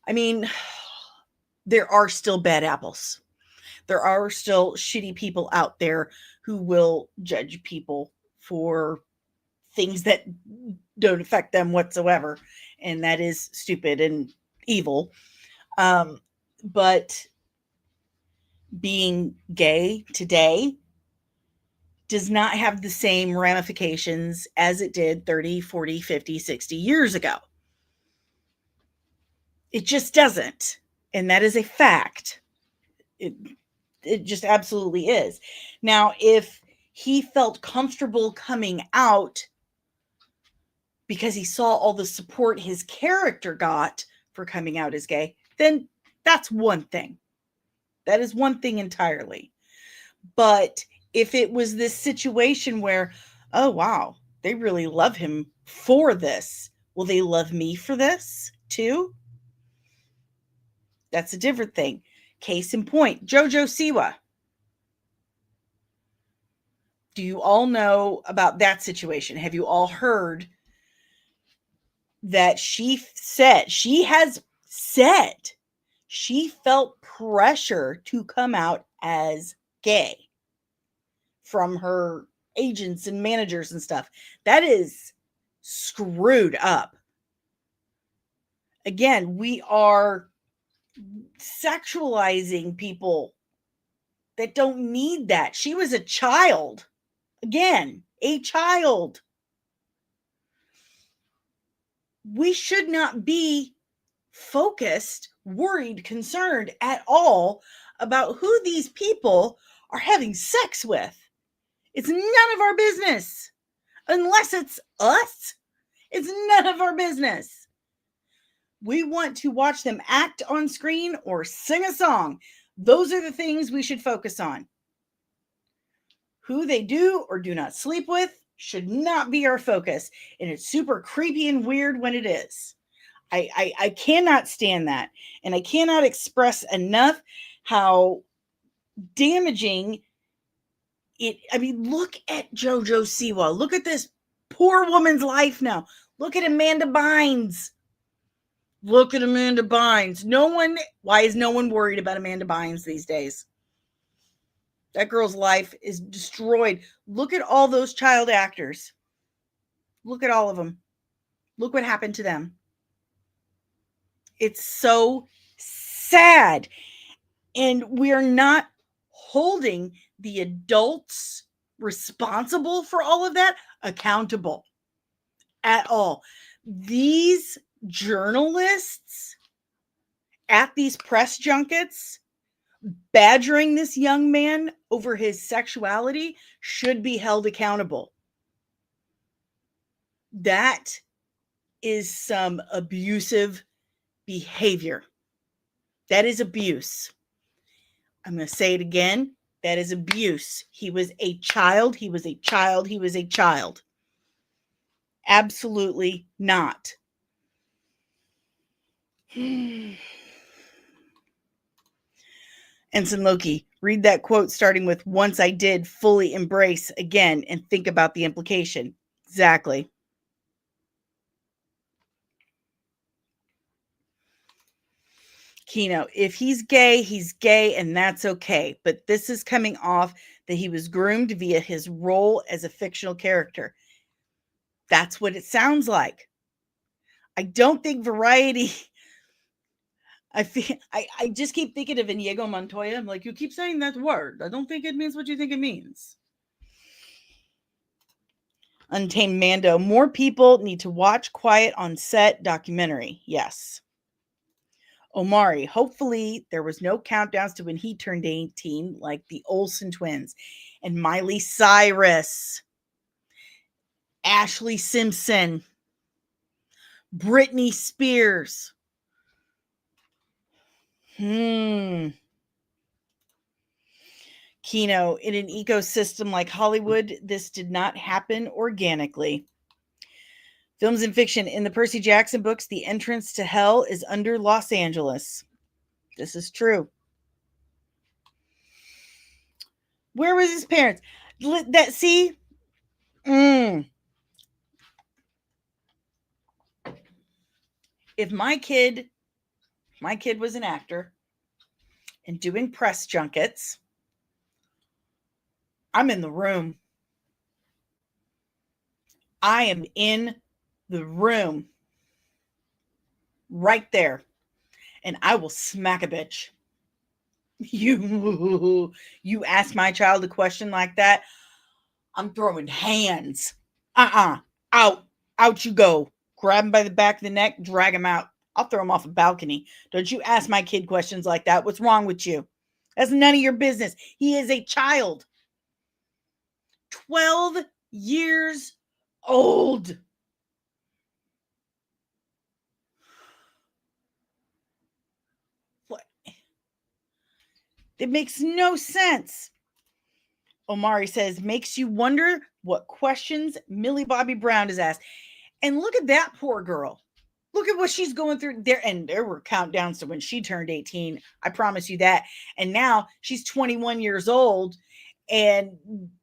I mean, there are still bad apples. There are still shitty people out there who will judge people for things that don't affect them whatsoever. And that is stupid and evil. But being gay today does not have the same ramifications as it did 30, 40, 50, 60 years ago. It just doesn't. And that is a fact. It just absolutely is. Now, if he felt comfortable coming out because he saw all the support his character got for coming out as gay, then that's one thing. That is one thing entirely. But if it was this situation where, oh, wow, they really love him for this, will they love me for this too? That's a different thing. Case in point, JoJo Siwa. Do you all know about that situation? Have you all heard that she has said she felt pressure to come out as gay from her agents and managers and stuff? That is screwed up. Again, we are sexualizing people that don't need that. She was a child. Again, a child. We should not be focused, worried, concerned at all about who these people are having sex with. It's none of our business. Unless it's us, it's none of our business. We want to watch them act on screen or sing a song. Those are the things we should focus on. Who they do or do not sleep with should not be our focus. And it's super creepy and weird when it is. I cannot stand that. And I cannot express enough how damaging it. I mean, look at JoJo Siwa. Look at this poor woman's life now. Look at Amanda Bynes. Look at Amanda Bynes. Why is no one worried about Amanda Bynes these days? That girl's life is destroyed. Look at all those child actors. Look at all of them. Look what happened to them. It's so sad. And we are not holding the adults responsible for all of that accountable at all. These journalists at these press junkets badgering this young man over his sexuality should be held accountable. That is some abusive behavior. That is abuse. I'm going to say it again. That is abuse. He was a child. He was a child. He was a child. Absolutely not. Ensign Loki, read that quote starting with "once I did fully embrace" again and think about the implication. Exactly. Kino, if he's gay, and that's okay. But this is coming off that he was groomed via his role as a fictional character. That's what it sounds like. I don't think Variety. I just keep thinking of Inigo Montoya. I'm like, you keep saying that word. I don't think it means what you think it means. Untamed Mando. More people need to watch Quiet on Set documentary. Yes. Omari, hopefully there was no countdowns to when he turned 18 like the Olsen twins. And Miley Cyrus, Ashley Simpson, Britney Spears. Kino, in an ecosystem like Hollywood, this did not happen organically. Films and fiction. In the Percy Jackson books, the entrance to hell is under Los Angeles. This is true. Where was his parents? That, see? If my kid was an actor and doing press junkets, I'm in the room. I am in the room right there, and I will smack a bitch. You ask my child a question like that, I'm throwing hands. Out. Out you go. Grab him by the back of the neck, drag him out. I'll throw him off a balcony. Don't you ask my kid questions like that. What's wrong with you? That's none of your business. He is a child. 12 years old. What? It makes no sense. Omari says, makes you wonder what questions Millie Bobby Brown has asked. And look at that poor girl. Look at what she's going through there. And there were countdowns to when she turned 18. I promise you that. And now she's 21 years old. And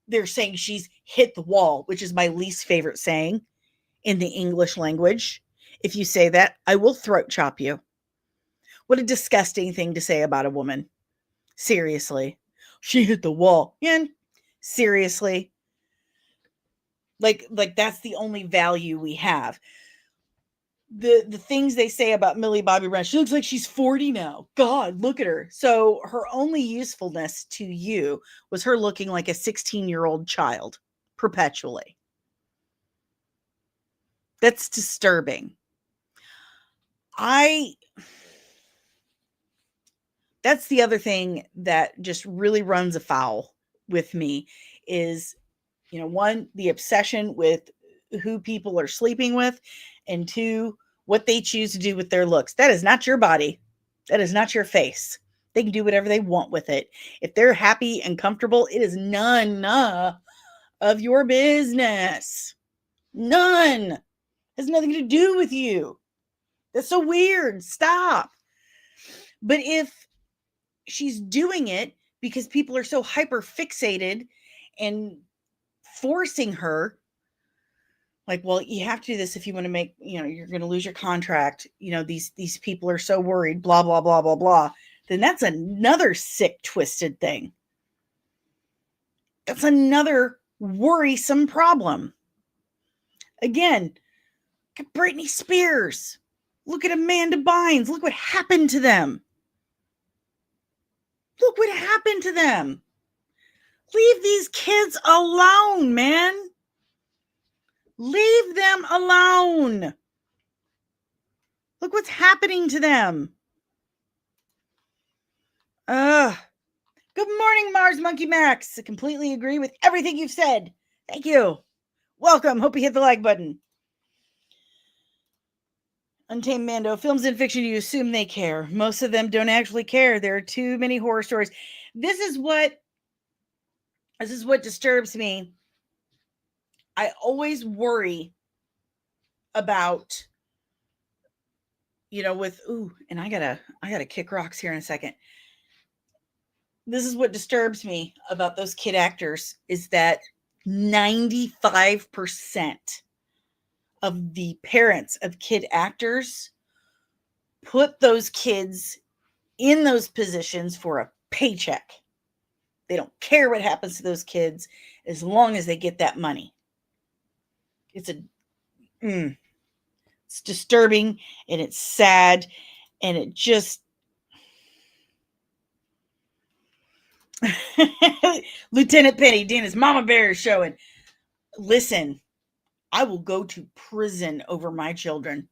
they're saying she's hit the wall, which is my least favorite saying in the English language. If you say that, I will throat chop you. What a disgusting thing to say about a woman. Seriously. She hit the wall. And seriously. Like that's the only value we have. The things they say about Millie Bobby Brown, she looks like she's 40 now. God, look at her. So her only usefulness to you was her looking like a 16-year-old child perpetually. That's disturbing. That's the other thing that just really runs afoul with me is, one, the obsession with who people are sleeping with, and two, what they choose to do with their looks. That is not your body. That is not your face. They can do whatever they want with it. If they're happy and comfortable, it is none of your business. None. It has nothing to do with you. That's so weird. Stop. But if she's doing it because people are so hyper fixated and forcing her, like, well, you have to do this if you want to make, you're going to lose your contract. These people are so worried, blah, blah, blah, blah, blah. Then that's another sick, twisted thing. That's another worrisome problem. Again, look at Britney Spears. Look at Amanda Bynes. Look what happened to them. Look what happened to them. Leave these kids alone, man. Leave them alone. Look what's happening to them. Good morning, Mars Monkey Max. I completely agree with everything you've said. Thank you. Welcome. Hope you hit the like button. Untamed Mando. Films and fiction, you assume they care. Most of them don't actually care. There are too many horror stories. This is what disturbs me. I always worry about, and I gotta kick rocks here in a second. This is what disturbs me about those kid actors is that 95% of the parents of kid actors put those kids in those positions for a paycheck. They don't care what happens to those kids as long as they get that money. It's disturbing and it's sad and it just Lieutenant Penny, Dana's Mama Bear is showing. Listen, I will go to prison over my children.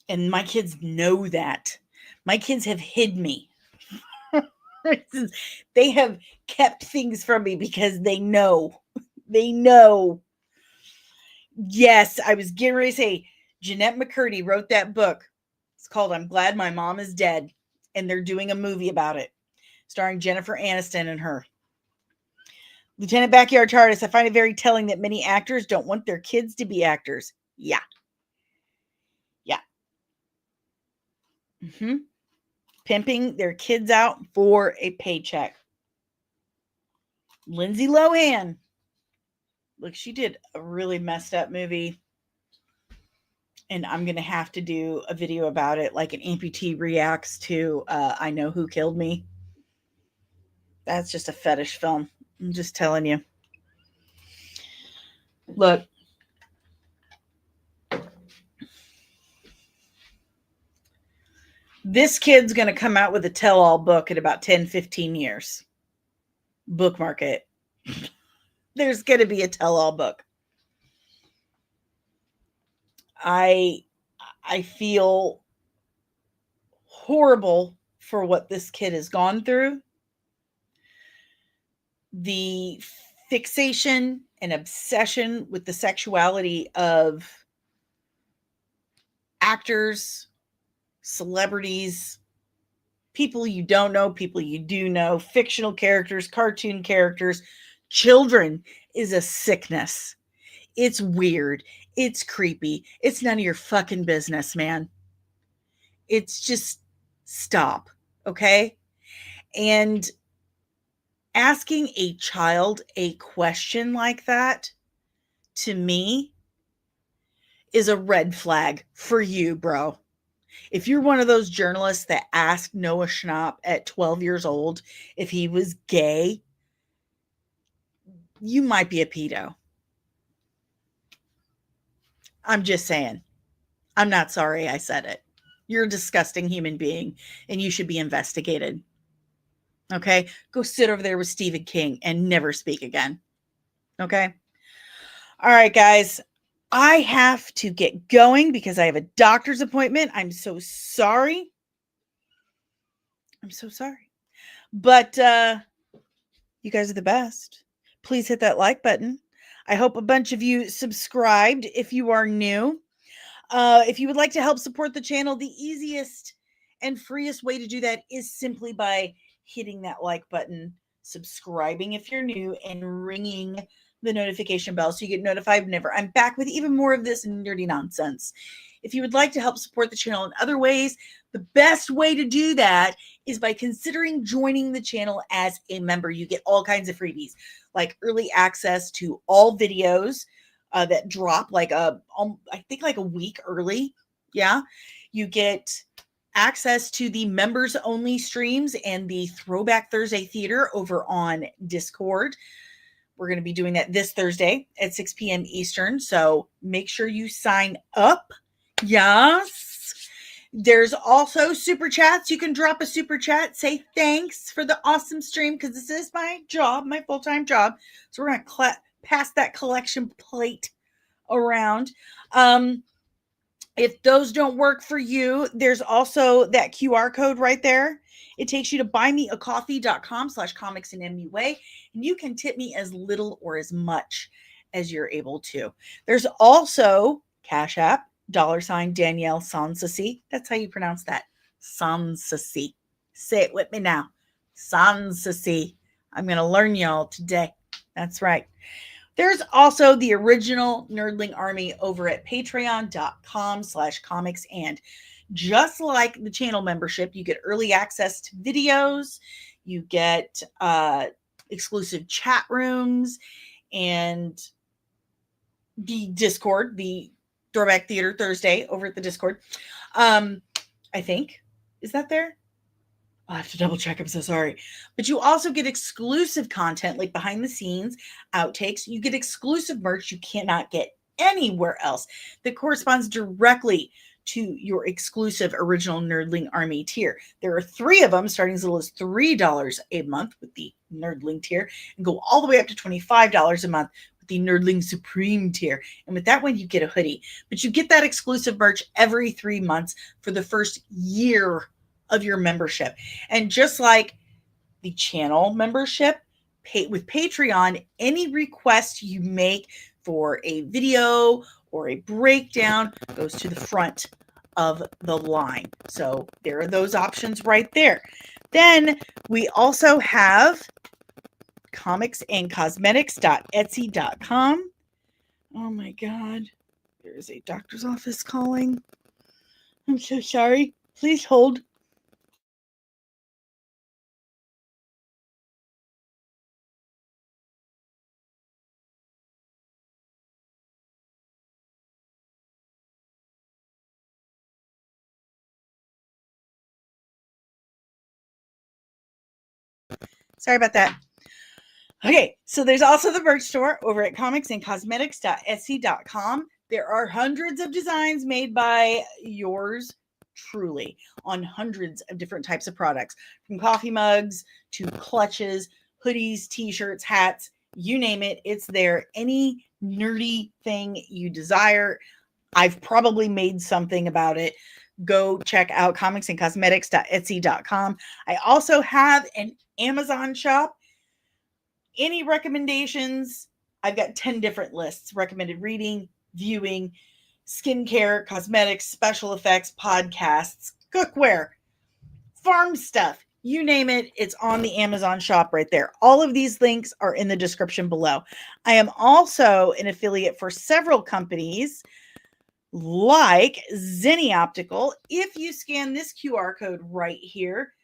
And my kids know that. My kids have hid me. They have kept things from me because they know. They know. Yes, I was getting ready to say, Jeanette McCurdy wrote that book. It's called I'm Glad My Mom Is Dead. And they're doing a movie about it, starring Jennifer Aniston and her. Lieutenant Backyard TARDIS, I find it very telling that many actors don't want their kids to be actors. Yeah. Pimping their kids out for a paycheck. Lindsay Lohan. Look, she did a really messed up movie. And I'm going to have to do a video about it, like an amputee reacts to I Know Who Killed Me. That's just a fetish film. I'm just telling you. Look. This kid's going to come out with a tell-all book in about 10, 15 years. Bookmark it. There's going to be a tell-all book. I feel horrible for what this kid has gone through. The fixation and obsession with the sexuality of actors, celebrities, people you don't know, people you do know, fictional characters, cartoon characters, children is a sickness. It's weird. It's creepy. It's none of your fucking business, man. It's just stop, okay? And asking a child a question like that, to me, is a red flag for you, bro. If you're one of those journalists that asked Noah Schnapp at 12 years old if he was gay, you might be a pedo. I'm just saying. I'm not sorry I said it. You're a disgusting human being, and you should be investigated. Okay? Go sit over there with Stephen King and never speak again. Okay? All right, guys. I have to get going because I have a doctor's appointment. I'm so sorry. I'm so sorry. But you guys are the best. Please hit that like button. I hope a bunch of you subscribed if you are new. If you would like to help support the channel, the easiest and freest way to do that is simply by hitting that like button, subscribing if you're new, and ringing the notification bell so you get notified whenever I'm back with even more of this nerdy nonsense. If you would like to help support the channel in other ways, the best way to do that is by considering joining the channel as a member. You get all kinds of freebies, like early access to all videos that drop like I think like a week early. Yeah. You get access to the members only streams and the Throwback Thursday Theater over on Discord. We're going to be doing that this Thursday at 6 p.m. Eastern. So make sure you sign up. Yes. There's also super chats. You can drop a super chat. Say thanks for the awesome stream because this is my job, my full-time job. So we're going to pass that collection plate around. If those don't work for you, there's also that QR code right there. It takes you to buymeacoffee.com/comicsandmua, and you can tip me as little or as much as you're able to. There's also Cash App, $ DanielleSoncasie. That's how you pronounce that. Soncasie. Say it with me now. Soncasie. I'm going to learn y'all today. That's right. There's also the original Nerdling Army over at patreon.com/comics. And just like the channel membership, you get early access to videos, you get exclusive chat rooms, and the Discord, the Throwback Theater Thursday over at the Discord. I think. Is that there? I'll have to double check. I'm so sorry. But you also get exclusive content like behind the scenes, outtakes. You get exclusive merch you cannot get anywhere else that corresponds directly to your exclusive original Nerdling Army tier. There are 3 of them starting as little as $3 a month with the Nerdling tier and go all the way up to $25 a month with the Nerdling Supreme tier. And with that one, you get a hoodie. But you get that exclusive merch every 3 months for the first year of your membership. And just like the channel membership, with Patreon, any request you make for a video or a breakdown goes to the front of the line. So there are those options right there. Then we also have comicsandcosmetics.etsy.com. Oh my God. There is a doctor's office calling. I'm so sorry. Please hold. Sorry about that. Okay, so there's also the merch store over at comicsandcosmetics.etsy.com. There are hundreds of designs made by yours truly on hundreds of different types of products, from coffee mugs to clutches, hoodies, t-shirts, hats, you name it, it's there. Any nerdy thing you desire, I've probably made something about it. Go check out comicsandcosmetics.etsy.com. I also have an Amazon shop. Any recommendations? I've got 10 different lists: recommended reading, viewing, skincare, cosmetics, special effects, podcasts, cookware, farm stuff, you name it, it's on the Amazon shop right there. All of these links are in the description below. I am also an affiliate for several companies like Zenni Optical. If you scan this QR code right here,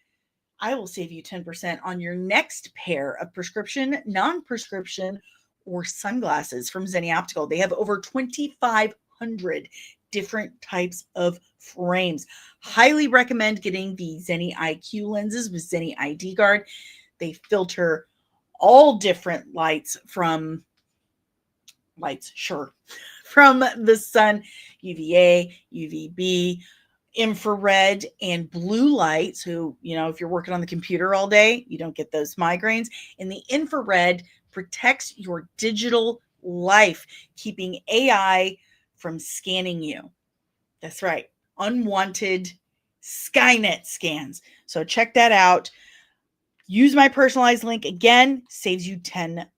I will save you 10% on your next pair of prescription, non-prescription, or sunglasses from Zenni Optical. They have over 2,500 different types of frames. Highly recommend getting the Zenni IQ lenses with Zenni ID Guard. They filter all different lights from the sun, UVA, UVB, infrared, and blue light. So, if you're working on the computer all day, you don't get those migraines. And the infrared protects your digital life, keeping AI from scanning you. That's right. Unwanted Skynet scans. So check that out. Use my personalized link again, saves you 10%.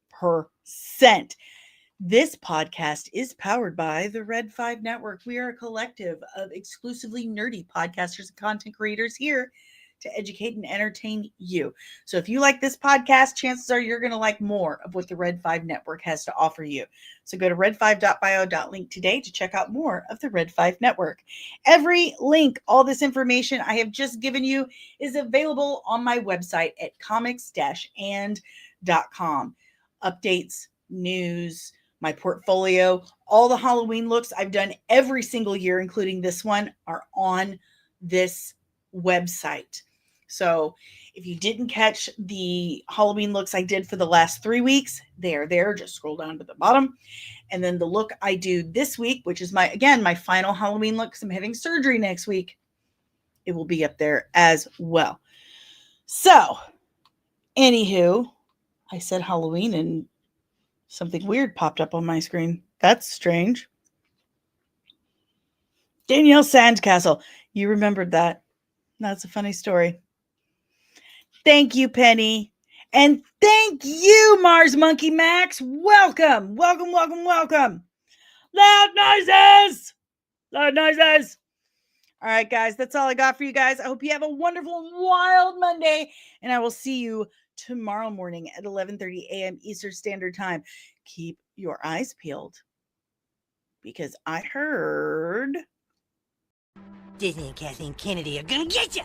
This podcast is powered by the Red 5 Network. We are a collective of exclusively nerdy podcasters and content creators here to educate and entertain you. So if you like this podcast, chances are you're going to like more of what the Red 5 Network has to offer you. So go to red5.bio.link today to check out more of the Red 5 Network. Every link, all this information I have just given you is available on my website at comics-and.com. Updates, news, my portfolio, all the Halloween looks I've done every single year, including this one, are on this website. So if you didn't catch the Halloween looks I did for the last 3 weeks, they are there. Just scroll down to the bottom. And then the look I do this week, which is my final Halloween look, because I'm having surgery next week, it will be up there as well. So, anywho, I said Halloween and something weird popped up on my screen. That's strange. DanielleSoncasie. You remembered that. That's a funny story. Thank you, Penny. And thank you, Mars Monkey Max. Welcome. Welcome, welcome, welcome. Loud noises. Loud noises. All right, guys. That's all I got for you guys. I hope you have a wonderful, wild Monday. And I will see you tomorrow morning at 11:30 a.m. Eastern Standard Time. Keep your eyes peeled, because I heard Disney and Cassie and Kennedy are gonna get you!